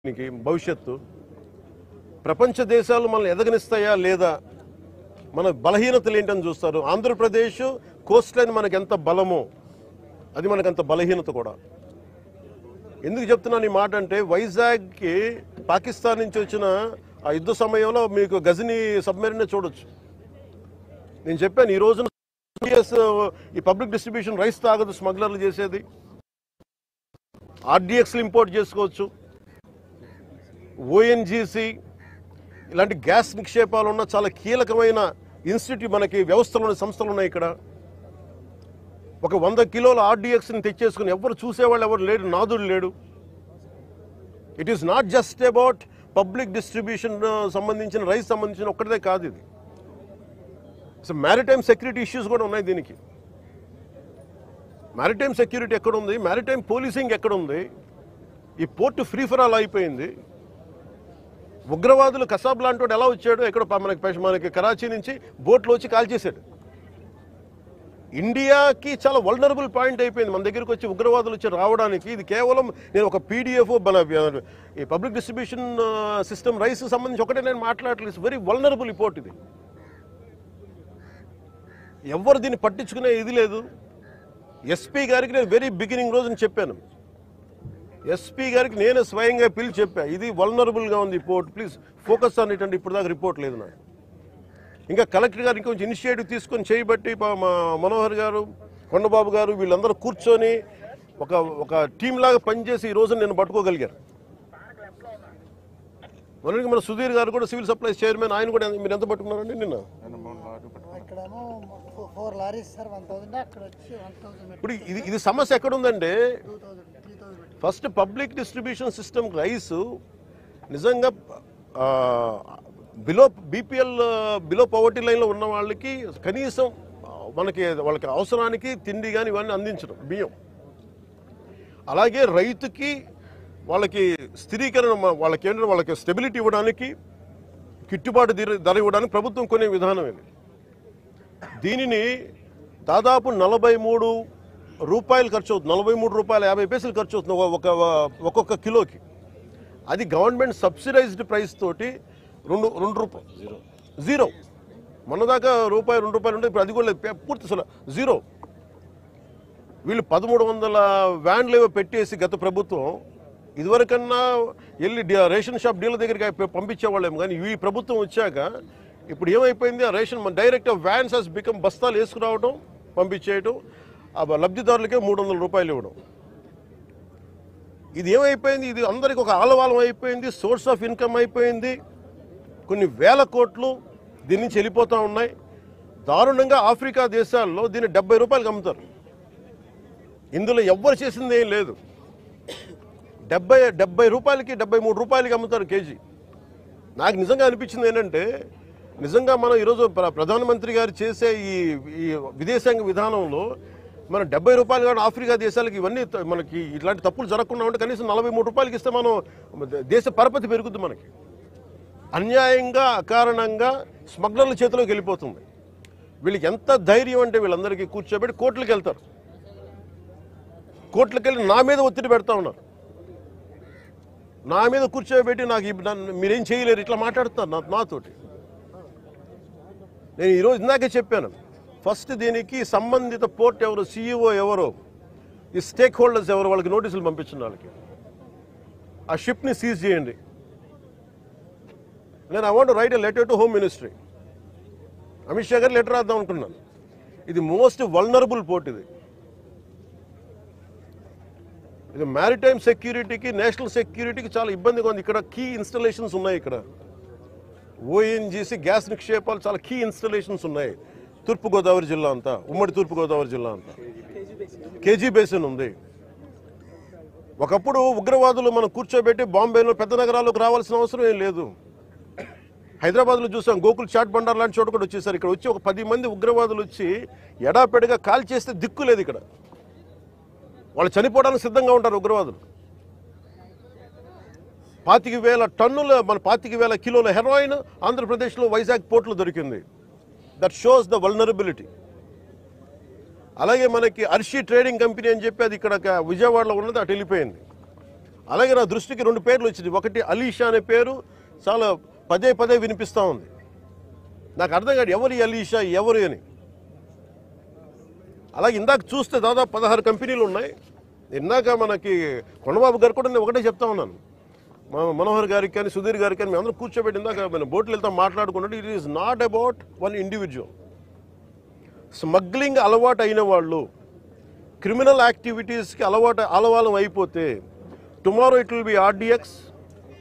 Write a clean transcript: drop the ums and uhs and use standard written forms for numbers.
భవిష్యత్తు ప్రపంచ దేశాలు మనల్ని ఎదగనిస్తాయా లేదా, మన బలహీనతలు ఏంటని చూస్తారు. ఆంధ్రప్రదేశ్ కోస్ట్ లైన్ మనకు ఎంత బలమో అది మనకంత బలహీనత కూడా. ఎందుకు చెప్తున్నాను ఈ మాట అంటే, వైజాగ్కి పాకిస్తాన్ నుంచి వచ్చిన ఆ యుద్ధ సమయంలో మీకు గజనీ సబ్మెరీన్ చూడొచ్చు. నేను చెప్పాను ఈ రోజున ఈ పబ్లిక్ డిస్ట్రిబ్యూషన్ రైస్ తాగదు స్మగ్లర్లు చేసేది. ఆర్డిఎక్స్లు ఇంపోర్ట్ చేసుకోవచ్చు. ఓఎన్జీసీ ఇలాంటి గ్యాస్ నిక్షేపాలు ఉన్న చాలా కీలకమైన ఇన్స్టిట్యూట్ మనకి వ్యవస్థలు సంస్థలు ఉన్నాయి ఇక్కడ. ఒక 100 కిలోల ఆర్డిఎక్స్ని తెచ్చేసుకుని ఎవరు చూసేవాళ్ళు ఎవరు లేడు, నాదుడు లేడు. It is not just about public distribution సంబంధించిన రైస్ సంబంధించిన ఒక్కటిదే కాదు ఇది. సో మ్యారిటైమ్ సెక్యూరిటీ ఇష్యూస్ కూడా ఉన్నాయి దీనికి. మ్యారిటైమ్ సెక్యూరిటీ ఎక్కడుంది, మ్యారిటైమ్ పోలీసింగ్ ఎక్కడుంది? ఈ పోర్టు ఫ్రీ ఫర్ ఆల్ అయిపోయింది. ఉగ్రవాదులు కసాబ్ లాంటి వాడు ఎలా వచ్చాడు, ఎక్కడ మనకి కరాచీ నుంచి బోట్లో వచ్చి కాల్చేశాడు. ఇండియాకి చాలా వల్నరబుల్ పాయింట్ అయిపోయింది మన దగ్గరికి వచ్చి ఉగ్రవాదులు వచ్చి రావడానికి. ఇది కేవలం నేను ఒక పీడిఎఫ్ ఈ పబ్లిక్ డిస్ట్రిబ్యూషన్ సిస్టమ్ రైస్ సంబంధించి ఒకటే నేను మాట్లాడలేదు. ఇట్స్ వెరీ వల్నరబుల్ రిపోర్ట్ ఇది. ఎవరు దీన్ని పట్టించుకునే ఇది లేదు. ఎస్పీ గారికి నేను వెరీ బిగినింగ్ రోజున చెప్పాను. ఎస్పీ గారికి నేను స్వయంగా పిలిచి చెప్పా, ఇది వల్నరబుల్గా ఉంది report, please focus on it. అంటే ఇప్పుడు దాకా రిపోర్ట్ లేదు నాకు. ఇంకా కలెక్టర్ గారు ఇంకొంచెం ఇనిషియేటివ్ తీసుకొని చేయబట్టి మా మనోహర్ గారు, కొండబాబు గారు వీళ్ళందరూ కూర్చొని ఒక టీం లాగా పనిచేసి ఈ రోజు నేను పట్టుకోగలిగారు. మొన్నటికి మన సుధీర్ గారు కూడా సివిల్ సప్లైస్ చైర్మన్, ఆయన కూడా మీరు ఎంత పట్టుకున్నారండి నిన్న? ఇప్పుడు ఇది సమస్య ఎక్కడుందంటే, first public distribution system rice నిజంగా బిలో పవర్టీ లైన్లో ఉన్న వాళ్ళకి కనీసం వాళ్ళకి అవసరానికి తిండి కానీ ఇవన్నీ అందించడం, బియ్యం. అలాగే రైతుకి వాళ్ళకి స్థిరీకరణ, వాళ్ళకి స్టెబిలిటీ ఇవ్వడానికి, గిట్టుబాటు ధర ఇవ్వడానికి ప్రభుత్వం కొనే విధానం ఇది. దీనిని దాదాపు 43 రూపాయలు ఖర్చు అవుతుంది, 43 రూపాయల 50 పైసలు ఖర్చు అవుతుంది ఒక్కొక్క కిలోకి. అది గవర్నమెంట్ సబ్సిడైజ్డ్ ప్రైస్ తోటి 2 రూపాయలు జీరో. మొన్నదాకా రూపాయి 2 రూపాయలు ఉంటే ఇప్పుడు అది కూడా పూర్తి అసలు జీరో. వీళ్ళు 1300 వ్యాన్లు ఏవో పెట్టేసి గత ప్రభుత్వం, ఇదివరకన్నా వెళ్ళి రేషన్ షాప్ డీలర్ దగ్గరికి పంపించేవాళ్ళేమో, కానీ ఈ ప్రభుత్వం వచ్చాక ఇప్పుడు ఏమైపోయింది, ఆ ration direct vans has become బస్తాలు వేసుకురావడం, పంపించేయడం, ఆ లబ్ధిదారులకే 300 రూపాయలు ఇవ్వడం. ఇది ఏమైపోయింది, ఇది అందరికి ఒక ఆలవాలం అయిపోయింది, సోర్స్ ఆఫ్ ఇన్కమ్ అయిపోయింది. కొన్ని వేల కోట్లు దీని నుంచి వెళ్ళిపోతూ ఉన్నాయి. దారుణంగా ఆఫ్రికా దేశాల్లో దీన్ని 70 రూపాయలకి అమ్ముతారు. ఇందులో ఎవ్వరు చేసింది ఏం లేదు. 70 రూపాయలకి 73 రూపాయలకి అమ్ముతారు కేజీ. నాకు నిజంగా అనిపించింది ఏంటంటే, నిజంగా మనం ఈరోజు ప్రధానమంత్రి గారు చేసే ఈ విదేశాంగ విధానంలో మనం 70 రూపాయలు కానీ ఆఫ్రికా దేశాలకి ఇవన్నీ మనకి ఇట్లాంటి తప్పులు జరగకుండా ఉంటే కనీసం 43 రూపాయలకి ఇస్తే మనం దేశ పరపతి పెరుగుద్ది. మనకి అన్యాయంగా అకారణంగా స్మగ్లర్ల చేతిలోకి వెళ్ళిపోతుంది. వీళ్ళకి ఎంత ధైర్యం అంటే, వీళ్ళందరికీ కూర్చోబెట్టి కోర్టులకు వెళ్తారు. కోర్టులకు వెళ్ళి నా మీద ఒత్తిడి పెడతా ఉన్నారు. నా మీద కూర్చోబెట్టి మీరేం చేయలేరు ఇట్లా మాట్లాడుతున్నారు నాతోటి. నేను ఈరోజు ఇందాకే చెప్పాను, ఫస్ట్ దీనికి సంబంధిత పోర్ట్ ఎవరు, సిఇఓ ఎవరో, ఈ స్టేక్ హోల్డర్స్ ఎవరు, వాళ్ళకి నోటీసులు పంపించిన వాళ్ళకి ఆ షిప్ని సీజ్ చేయండి. నేను I want right a letter to home ministry. Amit Shah గారు లెటర్ రాద్దాం అనుకున్నాను. ఇది మోస్ట్ వల్నరబుల్ పోర్ట్. ఇది మ్యారిటైమ్ సెక్యూరిటీకి, నేషనల్ సెక్యూరిటీకి చాలా ఇబ్బందిగా ఉంది. ఇక్కడ కీ ఇన్స్టలేషన్స్ ఉన్నాయి. ఇక్కడ ఓఎన్జీసీ గ్యాస్ నిక్షేపాలు చాలా కీ ఇన్స్టలేషన్స్ ఉన్నాయి. తూర్పుగోదావరి జిల్లా అంతా, ఉమ్మడి తూర్పుగోదావరి జిల్లా అంతా కేజీ బేసిన్ ఉంది. ఒకప్పుడు ఉగ్రవాదులు మనం కూర్చోబెట్టి బాంబేలో పెద్ద నగరాల్లోకి రావాల్సిన అవసరం ఏం లేదు. హైదరాబాద్లో చూసాం, గోకుల్ చాట్ బండార్ లాంటి చోట కూడా వచ్చేసారు. ఇక్కడ వచ్చి ఒక 10 మంది ఉగ్రవాదులు వచ్చి ఎడాపెడిగా కాల్ చేస్తే దిక్కు లేదు. ఇక్కడ వాళ్ళు చనిపోవడానికి సిద్ధంగా ఉంటారు ఉగ్రవాదులు. 25,000 టన్నుల 25,000 కిలోల హెరాయిన్ ఆంధ్రప్రదేశ్లో వైజాగ్ పోర్టులో దొరికింది. That shows the vulnerability. అలాగే మనకి అర్షి ట్రేడింగ్ కంపెనీ అని చెప్పి అది ఇక్కడ విజయవాడలో ఉన్నది, అటు వెళ్ళిపోయింది. అలాగే నా దృష్టికి 2 పేర్లు వచ్చింది. ఒకటి అలీషా అనే పేరు చాలా పదే పదే వినిపిస్తూ ఉంది. నాకు అర్థం కాదు ఎవరు ఈ అలీషా, ఎవరు అని. అలాగే ఇందాక చూస్తే దాదాపు 16 కంపెనీలు ఉన్నాయి. ఇందాక మనకి కొండబాబు గారు కూడా నేను ఒకటే చెప్తా ఉన్నాను, మనోహర్ గారికి కానీ సుధీర్ గారికి కానీ మేమందరం కూర్చోబెట్టి ఇందాక మనం బోట్లు వెళ్తాం మాట్లాడుకున్నట్టు, it is not about one individual. Smuggling అలవాటు అయిన వాళ్ళు, క్రిమినల్ యాక్టివిటీస్కి అలవాలం అయిపోతే tomorrow it will be RDX,